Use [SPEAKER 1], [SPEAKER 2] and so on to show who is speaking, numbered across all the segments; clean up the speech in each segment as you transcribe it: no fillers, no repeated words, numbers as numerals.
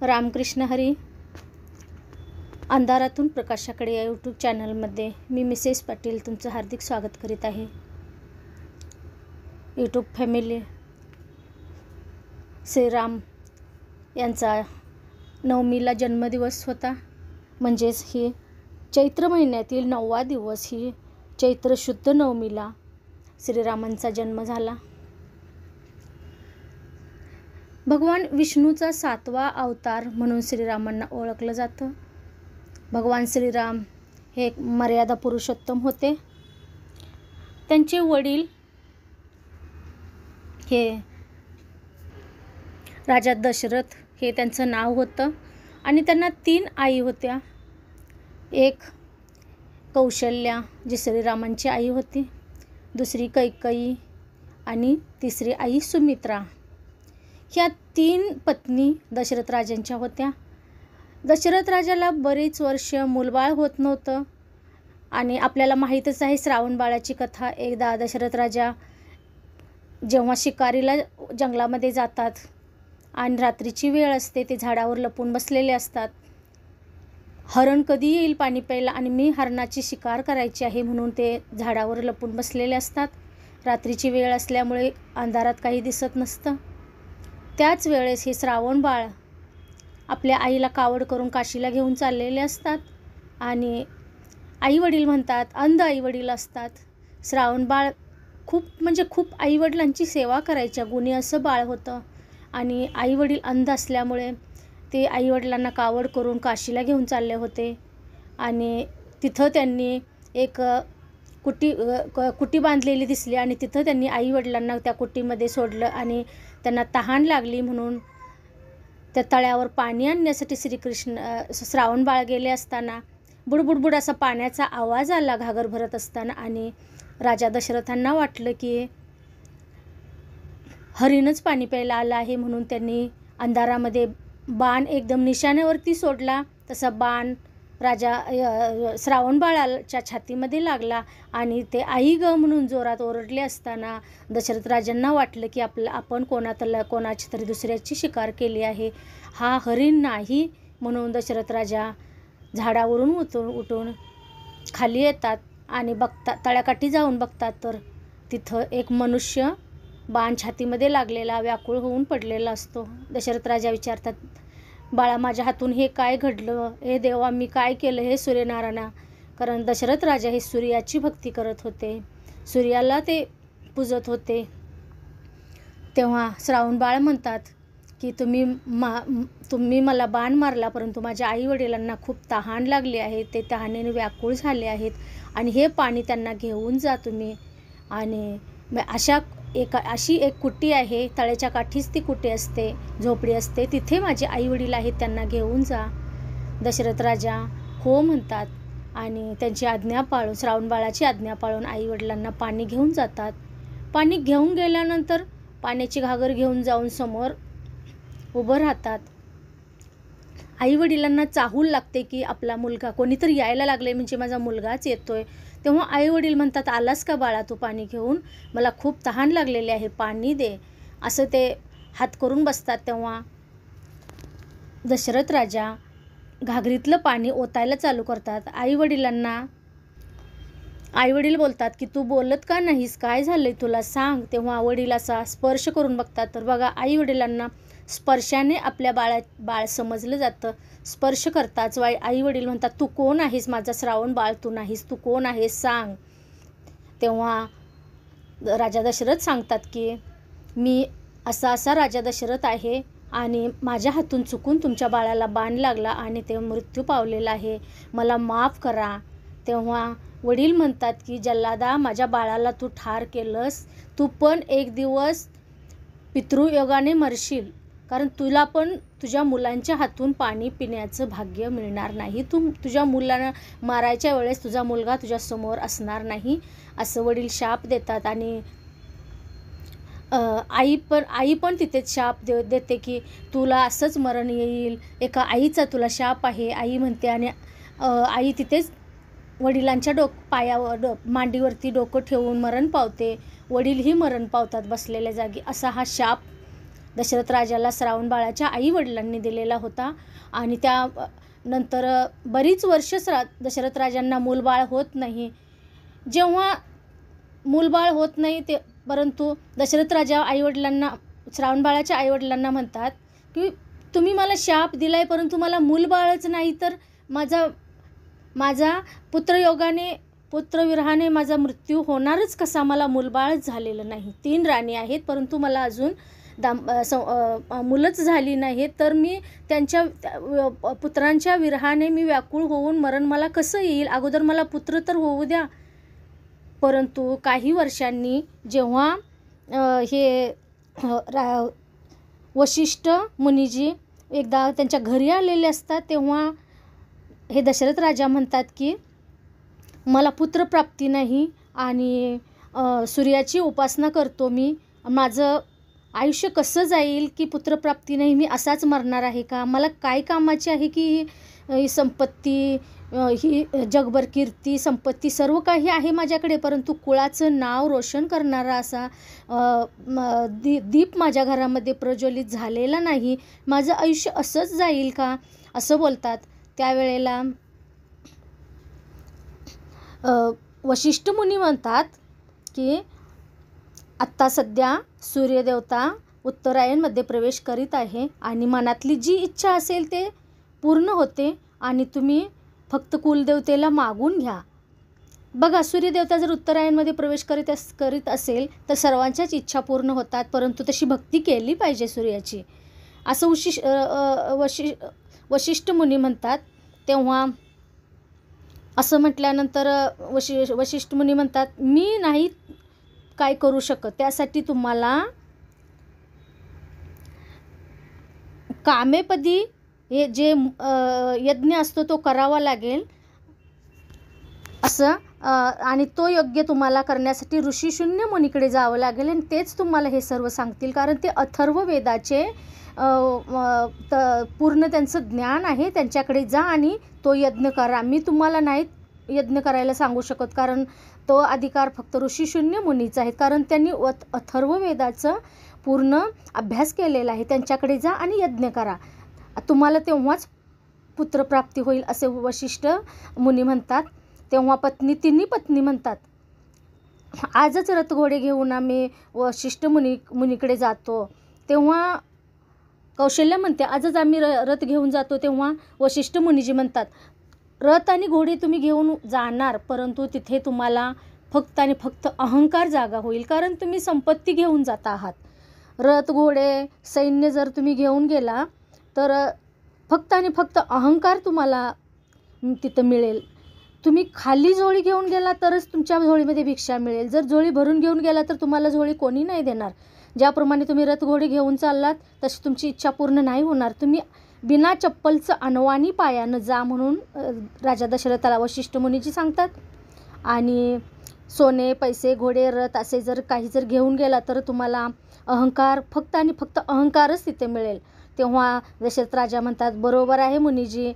[SPEAKER 1] रामकृष्ण हरी. अंधारातून प्रकाशाकडे या यूट्यूब चॅनलमध्ये मी मिसेस पाटील तुमचं हार्दिक स्वागत करीत आहे. यूट्यूब फॅमिली, श्रीराम यांचा नवमीला जन्मदिवस होता. म्हणजेच ही चैत्र महिन्यातील 9वा दिवस, ही चैत्र शुद्ध नवमीला श्रीरामांचा जन्म झाला. भगवान विष्णूचा 7वा अवतार म्हणून श्रीरामांना ओळखलं जातं. भगवान श्रीराम हे एक मर्यादा पुरुषोत्तम होते. त्यांचे वडील हे राजा दशरथ हे त्यांचं नाव होतं आणि त्यांना 3 आई होत्या. एक कौशल्या जी श्रीरामांची आई होती, दुसरी कैकेयी आणि तिसरी आई सुमित्रा. ह्या 3 पत्नी दशरथ राजांच्या होत्या. दशरथ राजाला बरीच वर्ष मूलबाळ होत नव्हतं आणि आपल्याला माहीतच आहे श्रावण बाळाची कथा. एकदा दशरथ राजा जेव्हा शिकारीला जंगलामध्ये जातात आणि रात्रीची वेळ असते, ते झाडावर लपून बसलेले असतात. हरण कधी येईल पाणी प्यायला आणि मी हरणाची शिकार करायची आहे म्हणून ते झाडावर लपून बसलेले असतात. रात्रीची वेळ असल्यामुळे अंधारात काही दिसत नसतं. त्याच वेळेस हे श्रावण बाळ आपल्या आईला कावड करून काशीला घेऊन चाललेले असतात आणि आईवडील म्हणतात, अंध आईवडील असतात. श्रावण बाळ खूप आईवडिलांची सेवा करायच्या गुणी असं बाळ होतं आणि आईवडील अंध असल्यामुळे ते आईवडिलांना कावड करून काशीला घेऊन चालले होते. आणि तिथं त्यांनी एक कुटी बांधलेली दिसली आणि तिथं त्यांनी आईवडिलांना त्या कुटीमध्ये सोडलं आणि त्यांना तहान लागली म्हणून त्या तळ्यावर पाणी आणण्यासाठी श्रावण बाळ गेले असताना बुडबुडबुड असा पाण्याचा आवाज आला घागर भरत असताना. आणि राजा दशरथांना वाटलं की हरिणच पाणी प्यायला आला आहे म्हणून त्यांनी अंधारामध्ये बाण एकदम निशाण्यावरती सोडला. तसा बाण राजा श्रावण बाळाच्या छातीमध्ये लागला आणि ते आई ग म्हणून जोरात ओरडले असताना दशरथ राजांना वाटलं की आपण कोणाची तरी दुसऱ्याची शिकार केली आहे, हा हरिण नाही. म्हणून दशरथ राजा झाडावरून उठून खाली येतात आणि तळ्याकाठी जाऊन बघतात तर तिथं एक मनुष्य बाण छातीमध्ये लागलेला व्याकुळ होऊन पडलेला असतो. दशरथ राजा विचारतात, बाळा माझ्या हातून हे काय घडलं? हे देवा मी काय केलं हे सूर्यनारायणा? कारण दशरथ राजा हे सूर्याची भक्ती करत होते, सूर्याला ते पूजत होते. तेव्हा श्रावण बाळ म्हणतात की तुम्ही मला बाण मारला, परंतु माझ्या आईवडिलांना खूप तहान लागली आहे, ते तहानेने व्याकुळ झाले आहेत आणि हे पाणी त्यांना घेऊन जा तुम्ही. आणि अशी एक कुटी आहे, तळ्याच्या काठीच ती कुटी असते, झोपडी असते, तिथे माझे आईवडील आहेत, त्यांना घेऊन जा. दशरथ राजा हो म्हणतात आणि त्यांची आज्ञा पाळून, श्रावण बाळाची आज्ञा पाळून आईवडिलांना पाणी घेऊन जातात. पाणी घेऊन गेल्यानंतर पाण्याची घागर घेऊन जाऊन समोर उभं राहतात. आईवडिलांना चाहूल लागते की आपला मुलगा कोणीतरी यायला लागले, म्हणजे माझा मुलगाच येतोय. तेव्हा आईवडील म्हणतात, आलास का बाळा तू पाणी घेऊन? मला खूप तहान लागलेली आहे, पाणी दे. असं ते हात करून बसतात. तेव्हा दशरथ राजा घागरीतलं पाणी ओतायला चालू करतात. आईवडील बोलतात की तू बोलत का नाहीस, काय झालंय तुला सांग. तेव्हा वडील असा स्पर्श करून बघतात तर बघा आईवडिलांना स्पर्शाने आपल्या बाळ समजलं जातं. स्पर्श करताच आईवडील म्हणतात, तू कोण आहेस? माझा श्रावण बाळ तू नाहीस, तू कोण आहेस सांग. तेव्हा राजा दशरथ सांगतात की मी असा राजा दशरथ आहे आणि माझ्या हातून चुकून तुमच्या बाळाला बाण लागला आणि ते मृत्यू पावलेला आहे, मला माफ करा. तेव्हा वडील म्हणतात की जल्लादा, माझ्या बाळाला तू ठार केलंस, तू पण एक दिवस पितृयोगाने मरशील, कारण तुला पण तुझ्या मुलांच्या हातून पाणी पिण्याचं भाग्य मिळणार नाही. तुझ्या मुलांना मारायच्या वेळेस तुझा मुलगा तुझ्या समोर असणार नाही, असं वडील शाप देतात. आणि आई पण तिथेच शाप देते की तुला असंच मरण येईल, एका आईचा तुला शाप आहे आई म्हणते. आणि आई तिथेच वडिलांच्या पायावर मांडीवरती डोकं ठेवून मरण पावते. वडीलही मरण पावतात बसलेल्या जागी. असा हा शाप दशरथ राजाला श्रावण बाळाच्या आईवडिलांनी दिलेला होता. आणि त्या नंतर बरीच वर्ष दशरथ राजांना मूलबाळ होत नाही. जेव्हा मूलबाळ होत नाही ते, परंतु दशरथ राजा आईवडिलांना, श्रावण बाळाच्या आईवडिलांना म्हणतात की तुम्ही मला शाप दिलाय, परंतु मला मूलबाळच नाही, तर माझा पुत्रविरहाने माझा मृत्यू होणारच कसा, मला मूलबाळच झालेलं नाही. 3 राणी आहेत, परंतु मला अजून मुलंच झाली नाही, तर मी त्यांच्या पुत्रांच्या विरहाने मी व्याकुळ होऊन मरण मला कसं येईल, अगोदर मला पुत्र तर होऊ द्या. परंतु काही वर्षांनी जेव्हा हे वशिष्ठ मुनीजी एकदा त्यांच्या घरी आलेले असतात, तेव्हा हे दशरथ राजा म्हणतात की मला पुत्रप्राप्ती नाही आणि सूर्याची उपासना करतो मी, माझं आयुष्य कसं जाईल की पुत्रप्राप्ती नाही, मी असाच मरणार आहे का, मला काय कामाची आहे की ही संपत्ती, ही जगभर कीर्ती संपत्ती सर्व काही आहे माझ्याकडे, परंतु कुळाचं नाव रोशन करणारा असा दीप माझ्या घरामध्ये प्रज्वलित झालेला नाही, माझं आयुष्य असंच जाईल का, असं बोलतात. त्यावेळेला वशिष्ठ मुनी म्हणतात की आत्ता सध्या सूर्यदेवता उत्तरायणमध्ये प्रवेश करीत आहे आणि मनातली जी इच्छा असेल ते पूर्ण होते आणि तुम्ही फक्त कुलदेवतेला मागून घ्या. बघा, सूर्यदेवता जर उत्तरायणमध्ये प्रवेश करीत असेल तर सर्वांच्याच इच्छा पूर्ण होतात, परंतु तशी भक्ती केली पाहिजे सूर्याची, असं वशिष्ठ मुनी म्हणतात. तेव्हा असं म्हटल्यानंतर वशिष्ठ मुनी म्हणतात मी नाही काय करू शकत, त्यासाठी तुम्हाला कामेपदी हे जे यज्ञ असतो तो करावा लागेल असं, आणि तो योग्य तुम्हाला करण्यासाठी ऋषीशून्य मुनीकडे जावं लागेल आणि तेच तुम्हाला हे सर्व सांगतील, कारण ते अथर्व वेदाचे पूर्ण त्यांचं ज्ञान आहे, त्यांच्याकडे जा आणि तो यज्ञ करा. मी तुम्हाला नाही यज्ञ करायला सांगू शकत, कारण तो अधिकार फक्त ऋषीशून्य मुनीचा आहे, कारण त्यांनी अथर्व वेदाचं पूर्ण अभ्यास केलेला आहे. त्यांच्याकडे जा आणि यज्ञ करा, तुम्हाला तेव्हाच पुत्रप्राप्ती होईल असे वशिष्ठ मुनी म्हणतात. तेव्हा तिन्ही पत्नी म्हणतात आजच रथघोडे घेऊन आम्ही वशिष्ठ मुनीकडे जातो. तेव्हा कौशल्या म्हणते आजच आम्ही रथ घेऊन जातो. तेव्हा वशिष्ठ मुनीजी म्हणतात रथ आणि घोडे तुम्ही घेऊन जाणार, परंतु तिथे तुम्हाला फक्त आणि फक्त अहंकार जागा होईल, कारण तुम्ही संपत्ती घेऊन जात आहात. रथ घोडे सैन्य जर तुम्ही घेऊन गेला तर फक्त आणि फक्त अहंकार तुम्हाला तिथं मिळेल. तुम्ही खाली झोळी घेऊन गेला तरच तुमच्या झोळीमध्ये भिक्षा मिळेल, जर झोळी भरून घेऊन गेला तर तुम्हाला झोळी कोणी नाही देणार. ज्याप्रमाणे तुम्ही रथघोडे घेऊन चाललात तशी तुमची इच्छा पूर्ण नाही होणार. तुम्ही बिना चप्पलचं अनवाणी पायानं जा म्हणून राजा दशरथाला वशिष्ठ मुनीजी सांगतात. आणि सोने पैसे घोडे रथ असे जर काही जर घेऊन गेला तर तुम्हाला अहंकार फक्त आणि फक्त अहंकारच तिथे मिळेल. तेव्हा दशरथ राजा म्हणतात बरोबर आहे मुनीजी,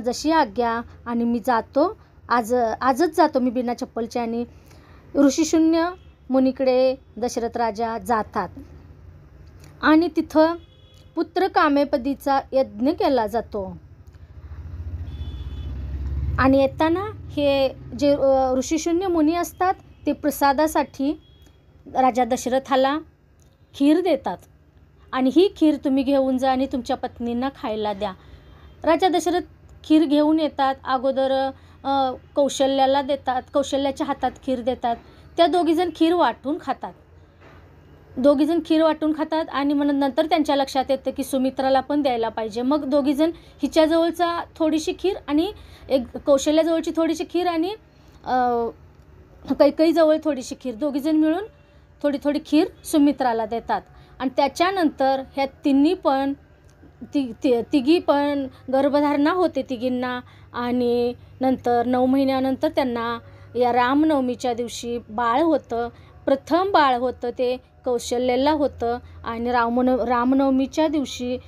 [SPEAKER 1] जशी आज्ञा, आणि मी जातो, आजच जातो मी बिना चप्पलचे. आणि ऋषीशून्य मुनीकडे दशरथ राजा जातात आणि तिथं पुत्र कामेपदीचा यज्ञ केला जातो. आणि येताना हे जे ऋषीशून्य मुनी असतात ते प्रसादासाठी राजा दशरथाला खीर देतात आणि ही खीर तुम्ही घेऊन जा आणि तुमच्या पत्नींना खायला द्या. राजा दशरथ खीर घेऊन येतात, अगोदर कौशल्याला देतात, कौशल्याच्या हातात खीर देतात. त्या दोघीजण खीर वाटून खातात आणि मग नंतर त्यांच्या लक्षात येतं की सुमित्राला पण द्यायला पाहिजे. मग दोघीजण हिच्याजवळचा थोडीशी खीर आणि एक कौशल्याजवळची थोडीशी खीर आणि कैकेयीजवळ थोडीशी खीर, दोघीजण मिळून थोडी थोडी खीर सुमित्राला देतात. आणि त्याच्यानंतर ह्या तिघी पण गर्भधारणा होते तिघींना. आणि नंतर 9 महिन्यानंतर त्यांना या रामनवमीच्या दिवशी बाळ होतं. प्रथम बाळ होतं ते कौशल्याला होतं. आणि रामनवमीच्या दिवशी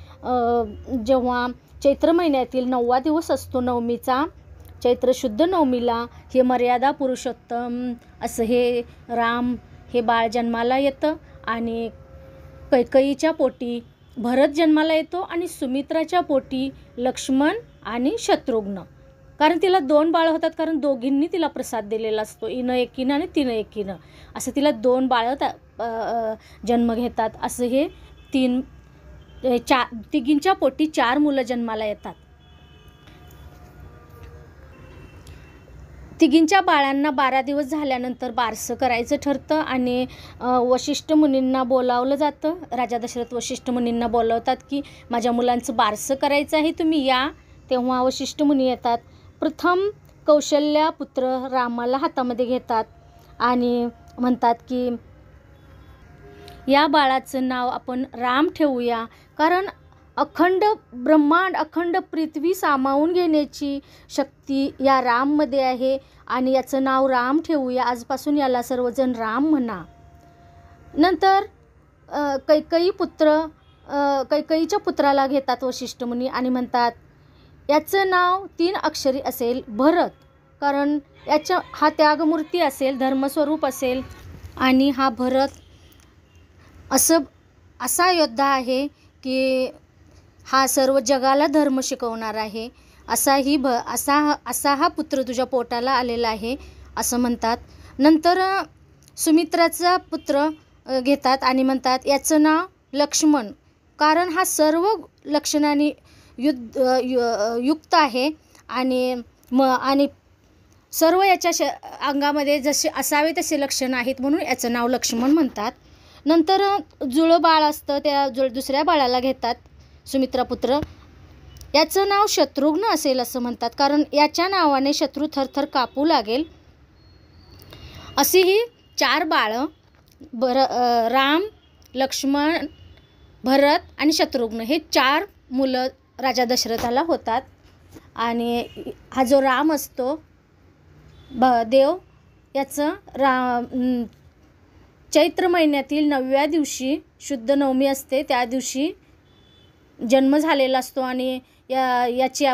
[SPEAKER 1] जेव्हा चैत्र महिन्यातील 9वा दिवस असतो नवमीचा, चैत्र शुद्ध नवमीला हे मर्यादा पुरुषोत्तम असं हे बाळ जन्माला येतं. आणि कैकेयीच्या पोटी भरत जन्माला येतो आणि सुमित्राच्या पोटी लक्ष्मण आणि शत्रुघ्न, कारण तिला 2 बाळं होतात, कारण दोघींनी तिला प्रसाद दिलेला असतो, हिनं एकीनं आणि तिनं एकीनं, असं तिला 2 बाळं जन्म घेतात. असं हे तिघींच्या पोटी 4 मुलं जन्माला येतात. तिघींच्या बाळांना 12 दिवस झाल्यानंतर बारसं करायचं ठरतं आणि वशिष्ठ मुनींना बोलावलं जातं. राजा दशरथ वशिष्ठ मुनींना बोलवतात की माझ्या मुलांचं बारसं करायचं आहे, तुम्ही या. तेव्हा वशिष्ठ मुनी येतात. प्रथम कौशल्या पुत्र रामाला हातामध्ये घेतात आणि म्हणतात की या बाळाचं नाव आपण राम ठेवूया, कारण अखंड ब्रह्मांड, अखंड पृथ्वी सामावून घेण्याची शक्ती या राममध्ये आहे आणि याचं नाव राम ठेवूया. आजपासून याला सर्वजण राम म्हणा. नंतर कैकेयीच्या पुत्राला घेतात वशिष्ठ मुनी आणि म्हणतात याचं नाव 3 अक्षरी असेल भरत, कारण हा त्यागमूर्ती असेल, धर्मस्वरूप असेल आणि हा भरत असा योद्धा आहे की हा सर्व जगाला धर्म शिकवणार आहे. असा हा पुत्र तुझ्या पोटाला आलेला आहे असं म्हणतात. नंतर सुमित्राचा पुत्र घेतात आणि म्हणतात याचं नाव लक्ष्मण, कारण हा सर्व लक्षणांनी युक्त आहे आणि सर्व याच्या अंगामध्ये जसे असावे तसे लक्षण आहेत, म्हणून याचं नाव लक्ष्मण म्हणतात. नंतर जुळं बाळ असतं, त्या दुसऱ्या बाळाला घेतात सुमित्रापुत्र, याचं नाव शत्रुघ्न असेल असं म्हणतात, कारण याच्या नावाने शत्रू थरथर कापू लागेल. अशी ही 4 बाळं राम, लक्ष्मण, भरत आणि शत्रुघ्न हे 4 मुलं राजा दशरथाला होतात. आणि हा जो राम असतो देव, याचं चैत्र महिन्यातील 9व्या दिवशी शुद्ध नवमी असते, त्या दिवशी जन्म झालेला असतो आणि याची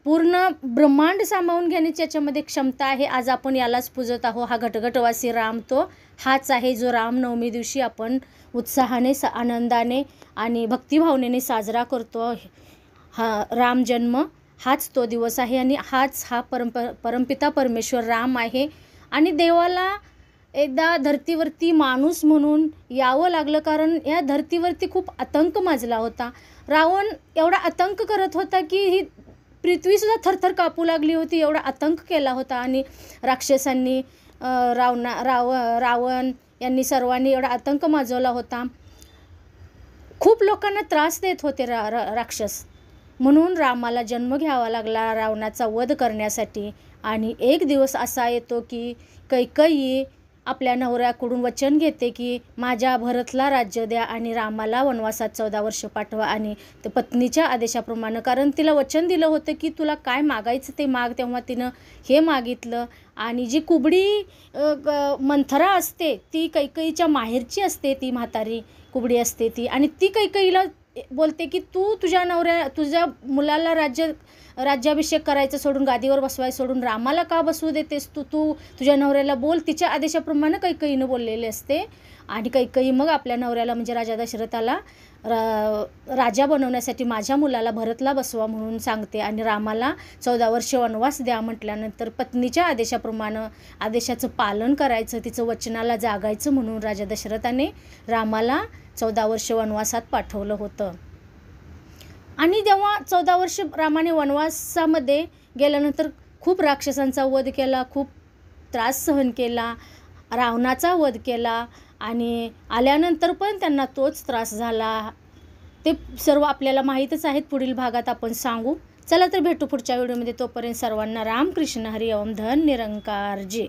[SPEAKER 1] पूर्ण ब्रह्मांड सामावून घेण्याची याच्यामध्ये क्षमता आहे. आज आपण यालाच पूजत आहोत. हा घटघटवासी राम तो हाच आहे जो रामनवमी दिवशी आपण उत्साहाने, आनंदाने आणि भक्तिभावनेने साजरा करतो. हा राम जन्म हाच तो दिवस आहे आणि हा परमपिता परमेश्वर राम आहे. आणि देवाला एकदा धर्तीवरती माणूस म्हणून यावं लागलं, कारण या धर्तीवरती खूप आतंक माजला होता. रावण एवढा आतंक करत होता की ही पृथ्वीसुद्धा थरथर कापू लागली होती, एवढा आतंक केला होता. आणि राक्षसांनी रावण यांनी सर्वांनी एवढा आतंक माजवला होता. खूप लोकांना त्रास देत होते राक्षस, म्हणून रामाला जन्म घ्यावा लागला रावणाचा वध करण्यासाठी. आणि एक दिवस असा येतो की कैकेयी आपल्या नवऱ्याकडून वचन घेते की माझ्या भरतला राज्य द्या आणि रामाला वनवासात 14 वर्ष पाठवा. आणि ते पत्नीच्या आदेशाप्रमाणे, कारण तिला वचन दिलं होतं की तुला काय मागायचं ते माग, तेव्हा तिनं हे मागितलं. आणि जी कुबडी मंथरा असते ती कैकेयीच्या माहेरची असते, ती म्हातारी कुबडी असते ती, आणि ती कैकेयीला बोलते की तू तुझ्या मुलाला राज्याभिषेक करायचं सोडून, गादीवर बसवायचं सोडून रामाला का बसवू देतेस तू तुझ्या नवऱ्याला बोल. तिच्या आदेशाप्रमाणे कैकेयीनं बोललेले असते. आणि कैकेयी मग आपल्या नवऱ्याला म्हणजे राजा दशरथाला राजा बनवण्यासाठी माझ्या मुलाला भरतला बसवा म्हणून सांगते. आणि रामाला 14 वर्ष वनवास द्या म्हटल्यानंतर पत्नीच्या आदेशाचं पालन करायचं, तिचं वचनाला जागायचं म्हणून राजा दशरथाने रामाला 14 वर्ष वनवासात पाठवलं होतं. आणि जेव्हा 14 वर्ष रामाने वनवासामध्ये गेल्यानंतर खूप राक्षसांचा वध केला, खूप त्रास सहन केला, रावणाचा वध केला आणि आल्यानंतर पण त्यांना तोच त्रास झाला. ते सर्व आपल्याला माहीतच आहेत, पुढील भागात आपण सांगू. चला तर भेटू पुढच्या व्हिडिओमध्ये. तोपर्यंत सर्वांना रामकृष्ण हरी ओम. धन निरंकार जय.